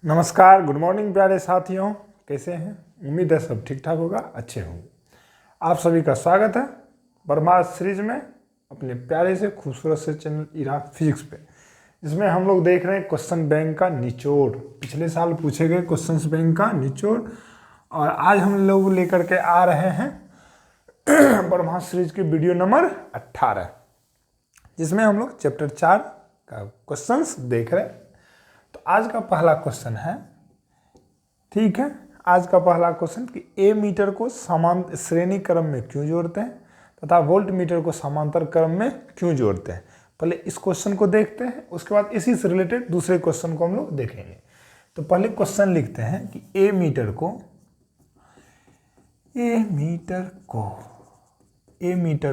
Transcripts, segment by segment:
नमस्कार, good morning प्यारे साथियों, कैसे हैं? उम्मीद है सब ठीक ठाक होगा, अच्छे होंगे। आप सभी का स्वागत है परमार्थ सीरीज में अपने प्यारे से खूबसूरत से चैनल इराक फिजिक्स पे, जिसमें हम लोग देख रहे हैं क्वेश्चन बैंक का निचोड़। पिछले साल पूछे गए क्वेश्चन बैंक का निचोड़, और आज हम लोग लेकर के आ रहे हैं परमार्थ सीरीज की वीडियो नंबर 18, जिसमें हम लोग चैप्टर 4 का क्वेश्चंस देख रहे हैं। तो आज का पहला क्वेश्चन है, ठीक है, आज का पहला क्वेश्चन कि ए मीटर को समांतर श्रेणी क्रम में क्यों जोड़ते हैं तथा वोल्ट मीटर को समांतर क्रम में क्यों जोड़ते हैं। पहले इस क्वेश्चन को देखते हैं, उसके बाद इसी से रिलेटेड दूसरे क्वेश्चन को हम लोग देखेंगे। तो पहले क्वेश्चन लिखते हैं कि ए मीटर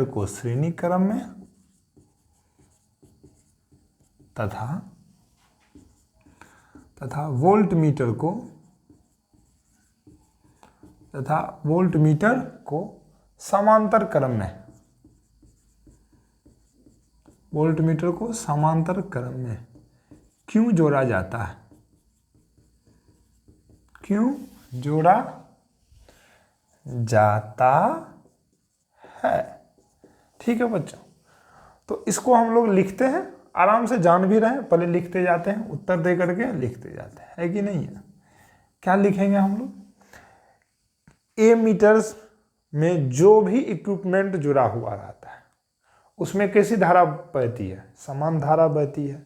को श्रेणी क्रम में तथा वोल्ट मीटर को समांतर क्रम में क्यों जोड़ा जाता है, क्यों जोड़ा जाता है। ठीक है बच्चों, तो इसको हम लोग लिखते हैं, आराम से जान भी रहे हैं, पहले लिखते जाते हैं, उत्तर दे करके लिखते जाते हैं, है कि नहीं है। क्या लिखेंगे हम लोग? ए मीटर्स में जो भी इक्विपमेंट जुड़ा हुआ रहता है उसमें कैसी धारा बहती है, समान धारा बहती है।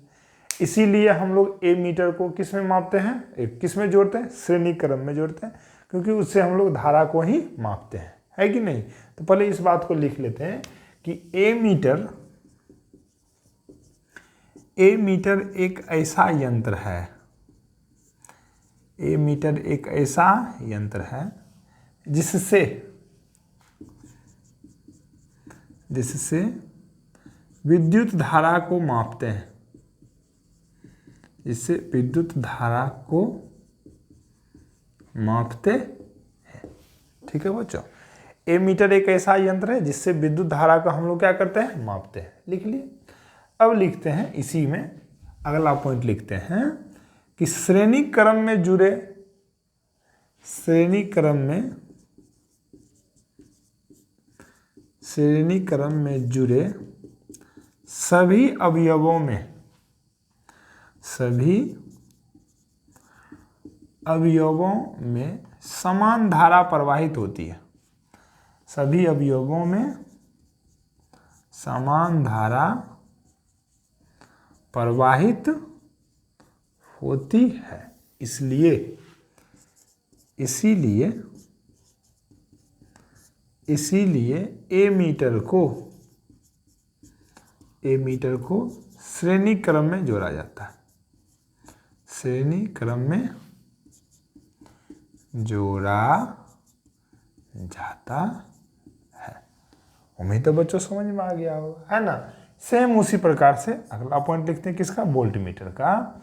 इसीलिए हम लोग ए मीटर को किस में मापते हैं, किस में जोड़ते हैं, श्रेणी क्रम में जोड़ते हैं, क्योंकि उससे हम लोग धारा को ही मापते हैं, है कि नहीं। तो पहले इस बात को लिख लेते हैं कि ए मीटर एक ऐसा यंत्र है, जिससे विद्युत धारा को मापते हैं, ठीक है बच्चों। ए मीटर एक ऐसा यंत्र है जिससे विद्युत धारा का हम लोग क्या करते हैं, मापते हैं। लिख लिए। अब लिखते हैं, इसी में अगला पॉइंट लिखते हैं कि श्रेणी क्रम में जुड़े सभी अवयवों में समान धारा प्रवाहित होती है। सभी अवयवों में समान धारा प्रवाहित होती है। इसीलिए ए मीटर को श्रेणी क्रम में जोड़ा जाता है, श्रेणी क्रम में जोड़ा जाता है। उम्मीद है बच्चों समझ में आ गया होगा, है ना। सेम उसी प्रकार से अगला पॉइंट लिखते हैं, किसका, वोल्ट मीटर का,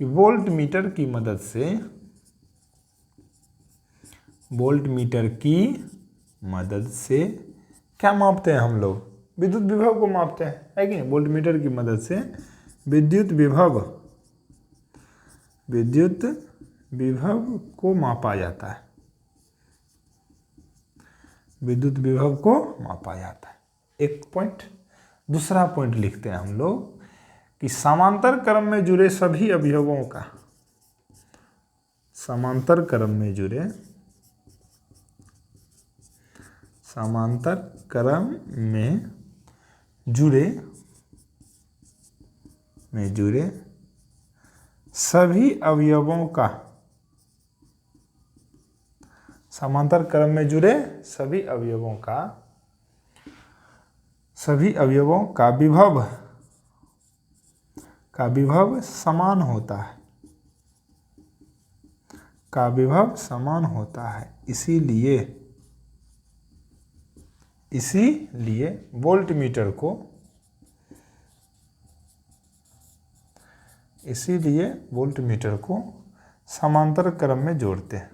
कि वोल्ट मीटर की मदद से क्या मापते हैं हम लोग, विद्युत विभव को मापते हैं, है कि नहीं। वोल्ट मीटर की मदद से विद्युत विभव को मापा जाता है, एक पॉइंट। दूसरा पॉइंट लिखते हैं हम लोग कि समांतर क्रम में जुड़े सभी अवयवों का, समांतर क्रम में जुड़े सभी अवयवों का, समांतर क्रम में जुड़े सभी अवयवों का विभव समान होता है, इसीलिए वोल्ट मीटर को समांतर क्रम में जोड़ते हैं।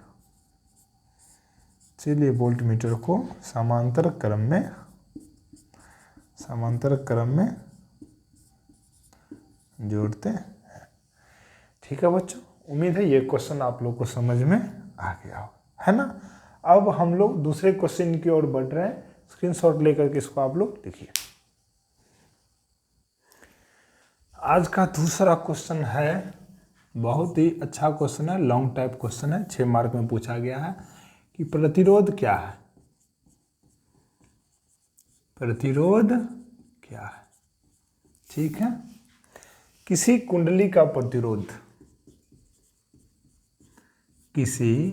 इसीलिए वोल्ट मीटर को समांतर क्रम में जोड़ते हैं। ठीक है बच्चों, उम्मीद है ये क्वेश्चन आप लोग को समझ में आ गया हो, है ना। अब हम लोग दूसरे क्वेश्चन की ओर बढ़ रहे हैं। स्क्रीनशॉट लेकर के इसको आप लोग लिखिए। आज का दूसरा क्वेश्चन है, बहुत ही अच्छा क्वेश्चन है, लॉन्ग टाइप क्वेश्चन है, 6 मार्क में पूछा गया है कि प्रतिरोध क्या है। प्रतिरोध क्या है, ठीक है। किसी कुंडली का प्रतिरोध, किसी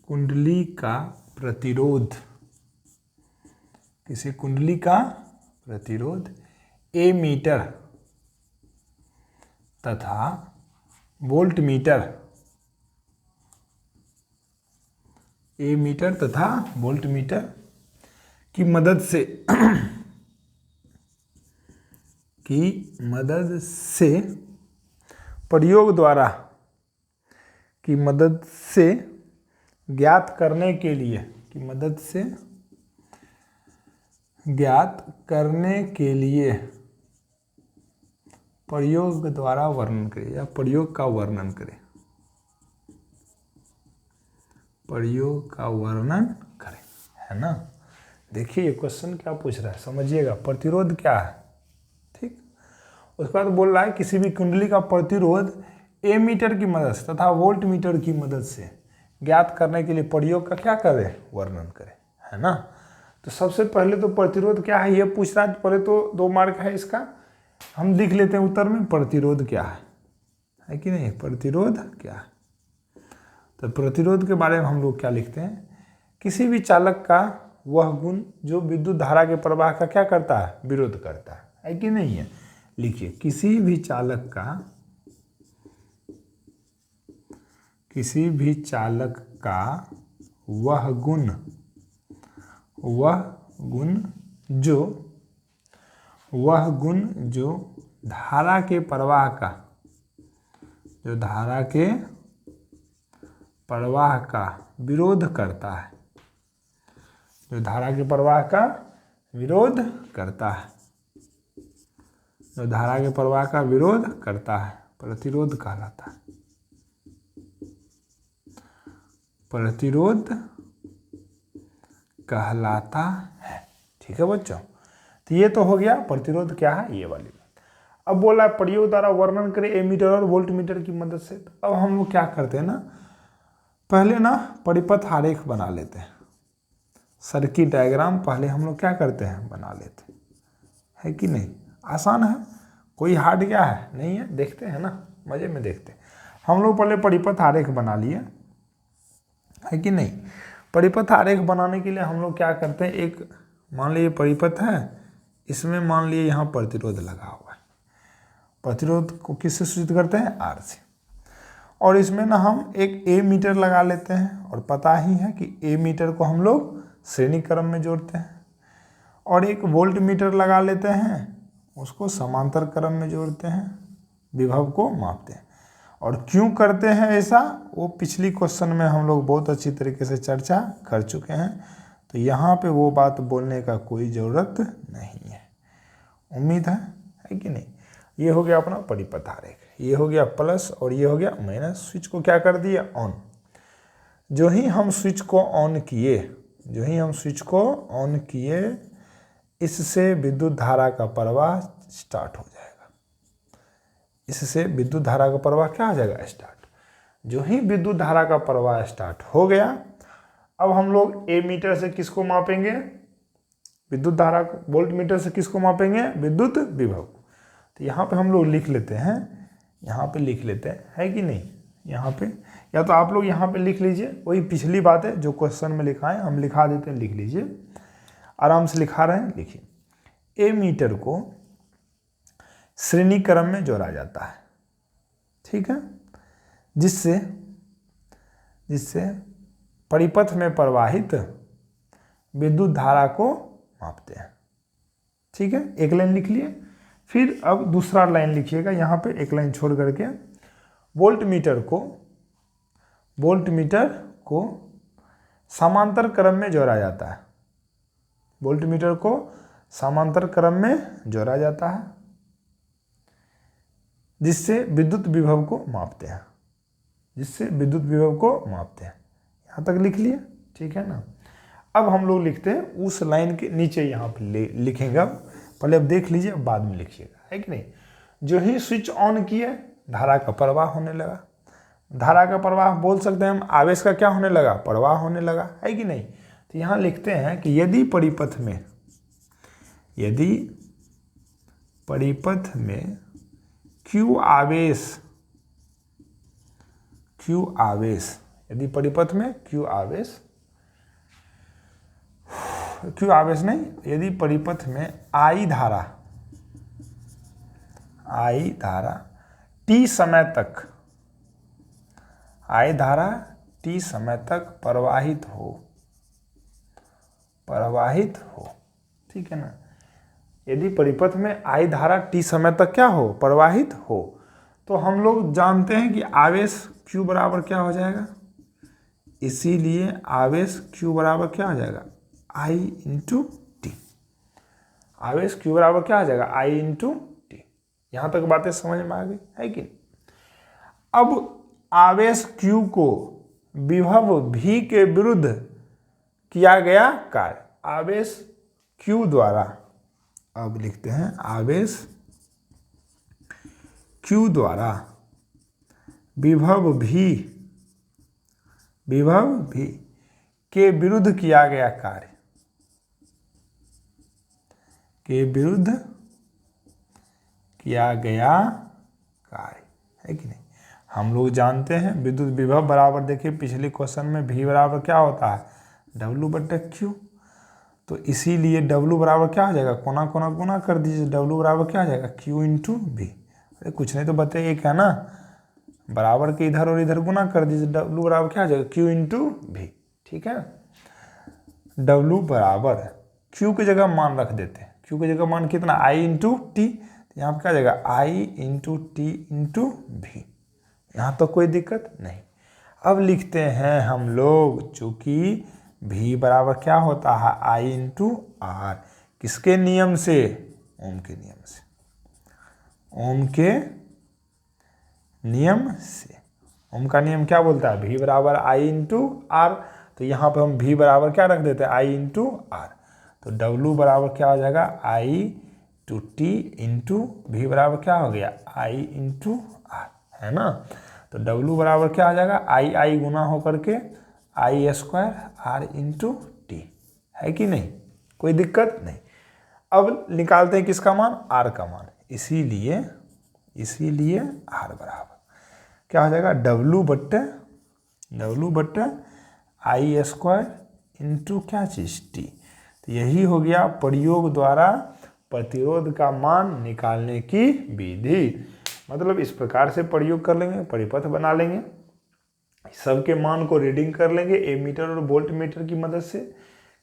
कुंडली का प्रतिरोध, किसी कुंडली का प्रतिरोध एमीटर तथा वोल्टमीटर, एमीटर तथा वोल्टमीटर की मदद से प्रयोग द्वारा की मदद से ज्ञात करने के लिए, की मदद से ज्ञात करने के लिए प्रयोग द्वारा वर्णन करें, या प्रयोग का वर्णन करें, प्रयोग का वर्णन करें, है ना। देखिए ये क्वेश्चन क्या पूछ रहा है, समझिएगा। प्रतिरोध क्या है, ठीक। उसके बाद बोल रहा है किसी भी कुंडली का प्रतिरोध एमीटर की मदद से तथा वोल्ट मीटर की मदद से ज्ञात करने के लिए प्रयोग का क्या करें, वर्णन करें, है ना। तो सबसे पहले तो प्रतिरोध क्या है ये पूछ रहा है, पहले तो 2 मार्क है इसका। हम लिख लेते हैं उत्तर में प्रतिरोध क्या है कि नहीं, प्रतिरोध क्या है। तो प्रतिरोध के बारे में हम लोग क्या लिखते हैं, किसी भी चालक का वह गुण जो विद्युत धारा के प्रवाह का क्या करता है, विरोध करता है कि नहीं है। लिखिए, किसी भी चालक का, किसी भी चालक का वह गुण जो धारा के प्रवाह का, जो धारा के प्रवाह का विरोध करता है, जो धारा के प्रवाह का विरोध करता है, जो धारा के प्रवाह का विरोध करता है, प्रतिरोध कहलाता है। प्रतिरोध कहलाता है, ठीक है बच्चों। तो ये तो हो गया प्रतिरोध क्या है, ये वाली बात। अब बोला प्रयोग द्वारा वर्णन करें एमीटर और वोल्टमीटर की मदद से। तो अब हम लोग क्या करते हैं ना, पहले ना परिपथ आरेख बना लेते हैं, सर्किट डायग्राम पहले हम लोग क्या करते हैं, बना लेते हैं कि नहीं। आसान है, कोई हार्ड क्या है, नहीं है। देखते हैं ना, मजे में देखते हैं। हम लोग पहले परिपथ आरेख बना लिए, है कि नहीं। परिपथ आरेख बनाने के लिए हम लोग क्या करते हैं, एक मान लीजिए परिपथ है, इसमें मान लीजिए यहाँ प्रतिरोध लगा हुआ है। प्रतिरोध को किससे सूचित करते हैं, आर से। और इसमें ना हम एक ए मीटर लगा लेते हैं, और पता ही है कि ए मीटर को हम लोग श्रेणी क्रम में जोड़ते हैं। और एक वोल्ट मीटर लगा लेते हैं, उसको समांतर क्रम में जोड़ते हैं, विभव को मापते हैं। और क्यों करते हैं ऐसा, वो पिछली क्वेश्चन में हम लोग बहुत अच्छी तरीके से चर्चा कर चुके हैं। तो यहाँ पे वो बात बोलने का कोई ज़रूरत नहीं है, उम्मीद है कि नहीं। ये हो गया अपना परिपथ आरेख, ये हो गया प्लस और ये हो गया माइनस। स्विच को क्या कर दिया, ऑन। जो ही हम स्विच को ऑन किए, जो ही हम स्विच को ऑन किए, इससे विद्युत धारा का प्रवाह स्टार्ट हो जाएगा। इससे विद्युत धारा का प्रवाह क्या हो जाएगा, स्टार्ट। जो ही विद्युत धारा का प्रवाह स्टार्ट हो गया, अब हम लोग ए मीटर से किसको मापेंगे, विद्युत धारा को। वोल्ट मीटर से किसको मापेंगे, विद्युत विभव को। तो यहाँ पे हम लोग लिख लेते हैं, यहाँ पे लिख लेते हैं, है कि नहीं। यहाँ पे या तो आप लोग यहाँ पे लिख लीजिए, वही पिछली बात है जो क्वेश्चन में लिखा है, हम लिखा देते हैं, लिख लीजिए, आराम से लिखा रहे हैं, लिखिए। ए मीटर को श्रेणी क्रम में जोड़ा जाता है, ठीक है, जिससे परिपथ में प्रवाहित विद्युत धारा को मापते हैं, ठीक है। एक लाइन लिख लिए। फिर अब दूसरा लाइन लिखिएगा, यहाँ पे एक लाइन छोड़ करके, वोल्ट मीटर को समांतर क्रम में जोड़ा जाता है। वोल्ट मीटर को समांतर क्रम में जोड़ा जाता है, जिससे विद्युत विभव को मापते हैं, जिससे विद्युत विभव को मापते हैं। यहाँ तक लिख लिए, ठीक है ना। अब हम लोग लिखते हैं उस लाइन के नीचे, यहाँ पे लिखेंगे। अब पहले अब देख लीजिए, बाद में लिखिएगा, है कि नहीं। जो ही स्विच ऑन किए धारा का प्रवाह होने लगा। धारा का प्रवाह बोल सकते हैं हम, आवेश का क्या होने लगा, प्रवाह होने लगा, है कि नहीं। तो यहाँ लिखते हैं कि यदि परिपथ में Q आवेश, यदि परिपथ में Q आवेश नहीं, यदि परिपथ में I धारा T समय तक प्रवाहित हो, ठीक है ना। यदि परिपथ में I धारा T समय तक क्या हो, प्रवाहित हो, तो हम लोग जानते हैं कि आवेश Q बराबर क्या हो जाएगा। इसीलिए आवेश Q बराबर क्या हो जाएगा, I इंटू टी। आवेश Q बराबर क्या हो जाएगा, I इंटू टी। यहाँ तक बातें समझ में आ गई, है कि नहीं। अब आवेश Q को विभव V के विरुद्ध किया गया कार्य, आवेश Q द्वारा, अब लिखते हैं आवेश Q द्वारा विभव V के विरुद्ध किया गया कार्य, है कि नहीं। हम लोग जानते हैं विद्युत विभव बराबर, देखिए पिछले क्वेश्चन में V बराबर क्या होता है, W/Q। तो इसीलिए W बराबर क्या हो जाएगा, कोना कोना गुना कर दीजिए, W बराबर क्या हो जाएगा, Q इंटू V। अरे कुछ नहीं तो बताइए, एक है ना, बराबर के इधर और इधर गुना कर दीजिए, W बराबर क्या हो जाएगा, Q इंटू V, ठीक है। W बराबर Q की जगह मान रख देते हैं, Q की जगह मान कितना, I इंटू टी। यहाँ पर क्या हो जाएगा, I into T into V। यहाँ तो कोई दिक्कत नहीं। अब लिखते हैं हम लोग, चूंकि V बराबर क्या होता है, I इंटू R, किसके नियम से, ओम के नियम से, ओम के नियम से। ओम का नियम क्या बोलता है, V बराबर I इंटू R। तो यहाँ पे हम V बराबर क्या रख देते हैं, I इंटू R। तो W बराबर क्या हो जाएगा, I two T into V बराबर क्या हो गया, I इंटू R, है ना। तो W बराबर क्या हो जाएगा, I गुना होकर के I² R इंटू टी, है कि नहीं, कोई दिक्कत नहीं। अब निकालते हैं किसका मान, R का मान। इसीलिए R बराबर क्या हो जाएगा, W बट्टे I² इंटू क्या चीज, टी। तो यही हो गया प्रयोग द्वारा प्रतिरोध का मान निकालने की विधि। मतलब इस प्रकार से प्रयोग कर लेंगे, परिपथ बना लेंगे, सबके मान को रीडिंग कर लेंगे एमीटर और वोल्ट मीटर की मदद से,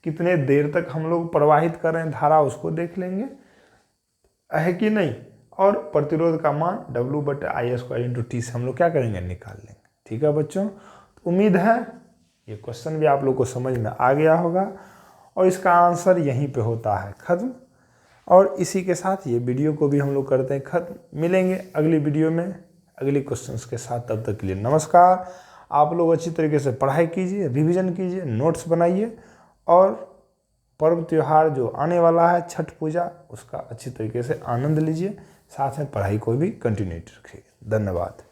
कितने देर तक हम लोग प्रवाहित कर रहे हैं धारा उसको देख लेंगे, है कि नहीं। और प्रतिरोध का मान W/I² इंटू टी से हम लोग क्या करेंगे, निकाल लेंगे। ठीक है बच्चों, तो उम्मीद है ये क्वेश्चन भी आप लोग को समझ में आ गया होगा और इसका आंसर यहीं पे होता है खत्म। और इसी के साथ ये वीडियो को भी हम लोग करते हैं खत्म। मिलेंगे अगली वीडियो में अगले क्वेश्चंस के साथ, तब तक के लिए नमस्कार। आप लोग अच्छी तरीके से पढ़ाई कीजिए, रिवीजन कीजिए, नोट्स बनाइए और पर्व त्यौहार जो आने वाला है छठ पूजा, उसका अच्छी तरीके से आनंद लीजिए, साथ में पढ़ाई को भी कंटिन्यू रखिए। धन्यवाद।